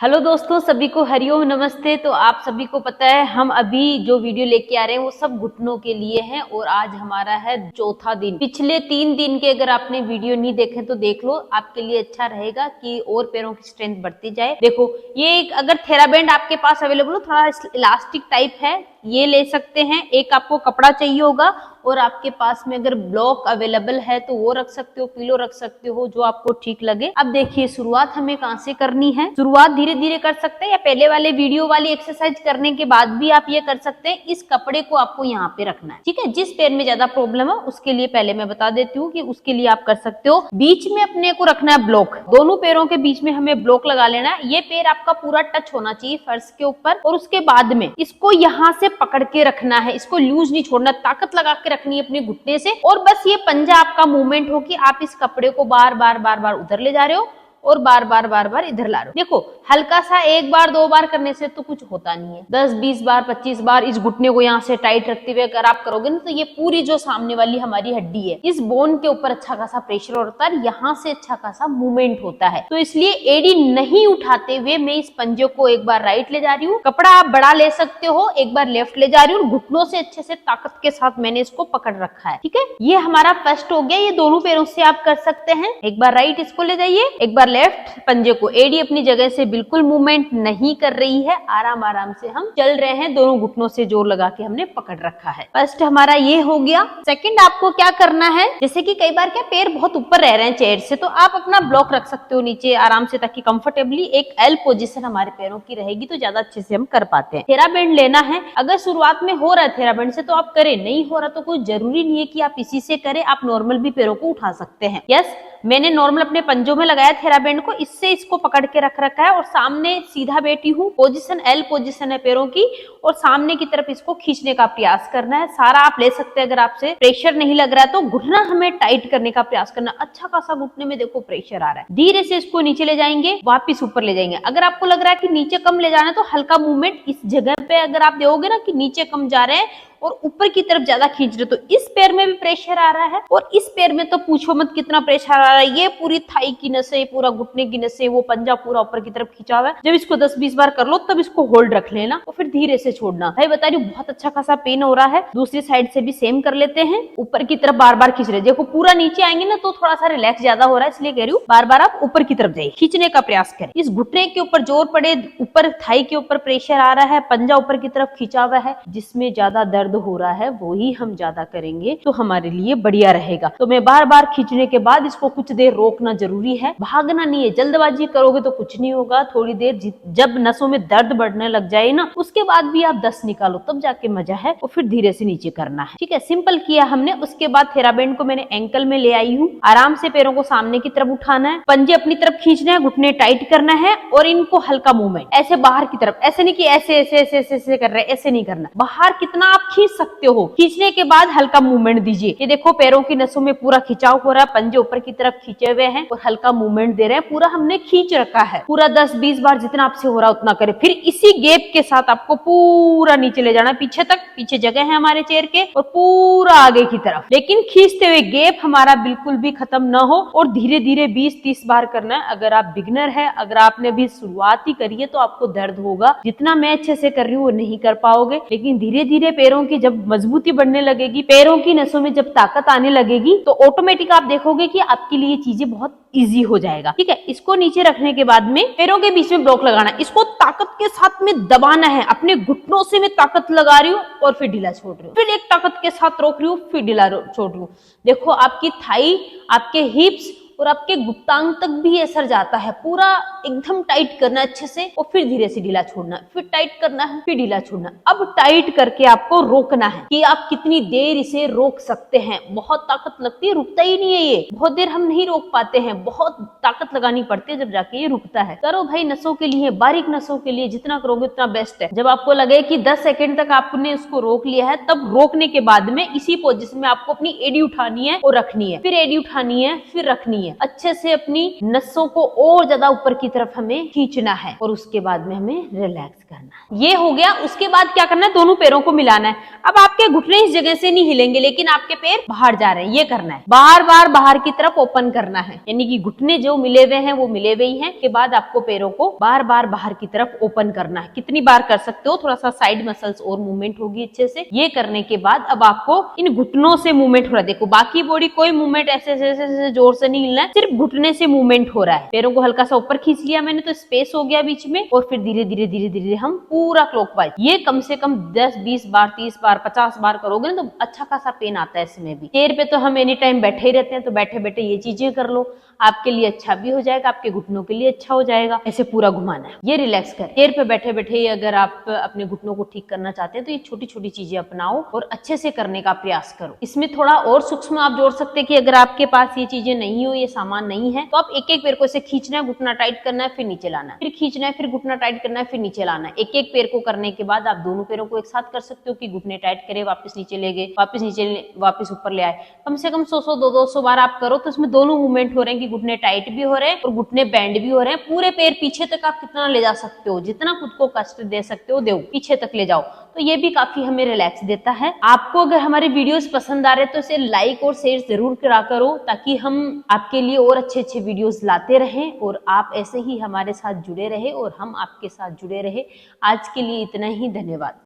Hello दोस्तों, सभी को हरिओम नमस्ते। तो आप सभी को पता है हम अभी जो वीडियो लेके आ रहे हैं वो सब घुटनों के लिए है और आज हमारा है चौथा दिन। पिछले 3 दिन के अगर आपने वीडियो नहीं देखे तो देख लो, आपके लिए अच्छा रहेगा कि और पैरों की स्ट्रेंथ बढ़ती जाए। देखो, ये एक अगर थेराबैंड आपके पास अवेलेबल हो, थोड़ा इलास्टिक टाइप है, ये ले सकते हैं। एक आपको कपड़ा चाहिए होगा और आपके पास में अगर ब्लॉक अवेलेबल है तो वो रख सकते हो, पिलो रख सकते हो, जो आपको ठीक लगे। अब देखिए शुरुआत हमें कहाँ से करनी है। शुरुआत धीरे धीरे कर सकते हैं या पहले वाले वीडियो वाली एक्सरसाइज करने के बाद भी आप ये कर सकते हैं। इस कपड़े को आपको यहाँ पे रखना है, ठीक है। जिस पैर में ज्यादा प्रॉब्लम है उसके लिए पहले मैं बता देती हूँ कि उसके लिए आप कर सकते हो। बीच में अपने को रखना है ब्लॉक, दोनों पैरों के बीच में हमें ब्लॉक लगा लेना है। ये पैर आपका पूरा टच होना चाहिए फर्श के ऊपर और उसके बाद में इसको यहाँ से पकड़ के रखना है, इसको लूज नहीं छोड़ना, ताकत लगा के रखनी है अपने घुटने से। और बस ये पंजा आपका मूवमेंट हो कि आप इस कपड़े को बार बार उधर ले जा रहे हो और बार बार इधर ला रहे हो। देखो, हल्का सा 1 बार 2 बार करने से तो कुछ होता नहीं है। 10 20 बार 25 बार इस घुटने को यहाँ से टाइट रखते हुए अगर आप करोगे ना तो ये पूरी जो सामने वाली हमारी हड्डी है, इस बोन के ऊपर अच्छा खासा प्रेशर होता है, यहाँ से अच्छा खासा मूवमेंट होता है। तो इसलिए एडी नहीं उठाते हुए मैं इस पंजे को एक बार राइट ले जा रही हूँ, कपड़ा आप बड़ा ले सकते हो, एक बार लेफ्ट ले जा रही हूँ, घुटनों से अच्छे से ताकत के साथ मैंने इसको पकड़ रखा है, ठीक है। ये हमारा फर्स्ट हो गया। ये दोनों पैरों से आप कर सकते हैं। एक बार राइट इसको ले जाइए, एक बार लेफ्ट पंजे को। एडी अपनी जगह से बिल्कुल मूवमेंट नहीं कर रही है, आराम आराम से हम चल रहे हैं, दोनों घुटनों से जोर लगा के हमने पकड़ रखा है। फर्स्ट हमारा ये हो गया। सेकंड आपको क्या करना है, जैसे कि कई बार क्या पैर बहुत ऊपर रह रहे हैं चेयर से, तो आप अपना ब्लॉक रख सकते हो नीचे आराम से, ताकि कंफर्टेबली एक एल पोजीशन हमारे पैरों की रहेगी तो ज्यादा अच्छे से हम कर पाते हैं। थेराबैंड लेना है, अगर शुरुआत में हो रहा है थेराबैंड से तो आप करें, नहीं हो रहा तो कोई जरूरी नहीं है कि आप इसी से करें, आप नॉर्मल भी पैरों को उठा सकते हैं। यस, मैंने नॉर्मल अपने पंजों में लगाया थेराबैंड को, इससे इसको पकड़ के रख रखा है और सामने सीधा बैठी हूँ। पोजीशन एल पोजीशन है पैरों की और सामने की तरफ इसको खींचने का प्रयास करना है। सारा आप ले सकते हैं, अगर आपसे प्रेशर नहीं लग रहा है तो घुटना हमें टाइट करने का प्रयास करना। अच्छा खासा घुटने में देखो प्रेशर आ रहा है, धीरे से इसको नीचे ले जाएंगे, वापिस ऊपर ले जाएंगे। अगर आपको लग रहा है कि नीचे कम ले जाना है तो हल्का मूवमेंट इस जगह पे अगर आप दोगे ना कि नीचे कम जा रहे हैं और ऊपर की तरफ ज्यादा खींच रहे, तो इस पैर में भी प्रेशर आ रहा है और इस पैर में तो पूछो मत कितना प्रेशर आ रहा है। ये पूरी थाई की नसें, पूरा घुटने की नसें, वो पंजा पूरा ऊपर की तरफ खींचा हुआ है। जब इसको 10-20 बार कर लो तब इसको होल्ड रख लेना और फिर धीरे से छोड़ना। भाई बता रही हूँ, बहुत अच्छा खासा पेन हो रहा है। दूसरी साइड से भी सेम कर लेते हैं, ऊपर की तरफ बार बार खींच रहे। देखो पूरा नीचे आएंगे ना तो थोड़ा सा रिलैक्स ज्यादा हो रहा है, इसलिए कह रही हूँ बार बार आप ऊपर की तरफ जाइए, खींचने का प्रयास करें। इस घुटने के ऊपर जोर पड़े, ऊपर थाई के ऊपर प्रेशर आ रहा है, पंजा ऊपर की तरफ खींचा हुआ है, जिसमें ज्यादा दर्द हो रहा है ही हम ज्यादा करेंगे तो हमारे लिए बढ़िया रहेगा। तो मैं बार बार खींचने के बाद इसको कुछ देर रोकना जरूरी है, भागना नहीं है। जल्दबाजी करोगे तो कुछ नहीं होगा। थोड़ी देर जब नसों में दर्द बढ़ने लग जाए ना, उसके बाद भी आप 10 निकालो, तब जाके मजा है। और फिर धीरे से नीचे करना है, ठीक है। सिंपल किया हमने। उसके बाद थेराबैंड को मैंने एंकल में ले आई हूँ। आराम से पैरों को सामने की तरफ उठाना है, पंजे अपनी तरफ खींचना है, घुटने टाइट करना है और इनको हल्का मूवमेंट ऐसे बाहर की तरफ, ऐसे नहीं कि ऐसे ऐसे ऐसे ऐसे, ऐसे कर रहे हैं, ऐसे नहीं करना। बाहर कितना आप खींच सकते हो, खींचने के बाद हल्का मूवमेंट दीजिए। ये देखो पैरों की नसों में पूरा खिंचाव हो रहा है, पंजे ऊपर की तरफ खींचे हुए हैं और हल्का मूवमेंट दे रहे हैं। पूरा हमने खींच रखा है। पूरा 10-20 बार जितना आपसे हो रहा उतना करें। फिर इसी गैप के साथ आपको पूरा नीचे ले जाना, पीछे तक। पीछे जगह है हमारे चेयर के और पूरा आगे की तरफ, लेकिन खींचते हुए गैप हमारा बिल्कुल भी खत्म ना हो और धीरे धीरे 20-30 बार करना है। अगर आप बिगनर है, अगर आपने अभी शुरुआत ही करी है तो आपको दर्द होगा। जितना मैं अच्छे से कर रही हूँ वो नहीं कर पाओगे, लेकिन धीरे धीरे पैरों की जब मजबूती बढ़ने लगेगी, पैरों की नसों में जब ताकत आने लगेगी तो ऑटोमेटिक आप देखोगे कि आपके लिए चीजें बहुत इजी हो जाएगा, ठीक है। इसको नीचे रखने के बाद में पैरों के बीच में ब्लॉक लगाना है, इसको ताकत के साथ में दबाना है। अपने घुटनों से मैं ताकत लगा रही हूँ और फिर ढीला छोड़ रही हूँ, फिर एक ताकत के साथ रोक रही हूँ, फिर ढीला छोड़ रही हूँ। देखो आपकी थाई, आपके हिप्स और आपके गुप्तांग तक भी असर जाता है। पूरा एकदम टाइट करना अच्छे से और फिर धीरे से ढीला छोड़ना, फिर टाइट करना है, फिर ढीला छोड़ना। अब टाइट करके आपको रोकना है कि आप कितनी देर इसे रोक सकते हैं। बहुत ताकत लगती है, रुकता ही नहीं है ये, बहुत देर हम नहीं रोक पाते हैं, बहुत ताकत लगानी पड़ती है जब जाके ये रुकता है। करो भाई, नसों के लिए, बारीक नसों के लिए जितना करोगे उतना बेस्ट है। जब आपको लगे कि 10 सेकंड तक आपने उसको रोक लिया है, तब रोकने के बाद में इसी पोजीशन में आपको अपनी एडी उठानी है और रखनी है, फिर एडी उठानी है, फिर रखनी है। है, अच्छे से अपनी नसों को और ज्यादा ऊपर की तरफ हमें खींचना है और उसके बाद में हमें रिलैक्स करना है। ये हो गया। उसके बाद क्या करना है, दोनों पैरों को मिलाना है। अब आपके घुटने इस जगह से नहीं हिलेंगे, लेकिन आपके पैर बाहर जा रहे हैं, ये करना है। बार बार बाहर की तरफ ओपन करना है, यानी कि घुटने जो मिले हुए हैं वो मिले हुए ही हैं। के बाद आपको पैरों को बार बार बाहर की तरफ ओपन करना है। कितनी बार कर सकते हो, थोड़ा सा साइड मसल्स और मूवमेंट होगी अच्छे से। ये करने के बाद अब आपको इन घुटनों से मूवमेंट हो रहा है। देखो बाकी बॉडी कोई मूवमेंट ऐसे ऐसे जोर से नहीं हिलना है, सिर्फ घुटने से मूवमेंट हो रहा है। पैरों को हल्का सा ऊपर खींच लिया मैंने तो स्पेस हो गया बीच में, और फिर धीरे धीरे धीरे धीरे हम पूरा क्लॉकवाइज, ये कम से कम 10 20 बार 30 बार 50 बार करोगे ना तो अच्छा खासा पेन आता है इसमें भी। चेयर पे तो हम एनी टाइम बैठे ही रहते हैं, तो बैठे बैठे ये चीजें कर लो, आपके लिए अच्छा भी हो जाएगा, आपके घुटनों के लिए अच्छा हो जाएगा। ऐसे पूरा घुमाना है, ये रिलैक्स कर। चेयर पे बैठे बैठे अगर आप अपने घुटनों को ठीक करना चाहते हैं तो ये छोटी छोटी चीजें अपनाओ और अच्छे से करने का प्रयास करो। इसमें थोड़ा और सूक्ष्म आप जोड़ सकते हैं कि अगर आपके पास ये चीजें नहीं हो, ये सामान नहीं है, तो आप एक एक पैर को ऐसे खींचना है, घुटना टाइट करना है, फिर नीचे लाना है, फिर खींचना है, फिर घुटना टाइट करना है, फिर नीचे लाना है। एक एक पैर को करने के बाद आप दोनों पैरों को एक साथ कर सकते हो कि घुटने टाइट करे, वापस नीचे ले गए, वापस नीचे वापस ऊपर ले आए। कम से कम 100 200 बार आप करो तो इसमें दोनों मूवमेंट हो रहे हैं कि घुटने टाइट भी हो रहे हैं और घुटने बैंड भी हो रहे हैं। पूरे पैर पीछे तक आप कितना ले जा सकते हो, जितना खुद को कष्ट दे सकते हो दो, पीछे तक ले जाओ, तो ये भी काफी हमें रिलैक्स देता है। आपको अगर हमारे वीडियोस पसंद आ रहे हैं तो इसे लाइक और शेयर जरूर करा करो, ताकि हम आपके लिए और अच्छे अच्छे वीडियोस लाते रहें और आप ऐसे ही हमारे साथ जुड़े रहे और हम आपके साथ जुड़े रहे। आज के लिए इतना ही, धन्यवाद।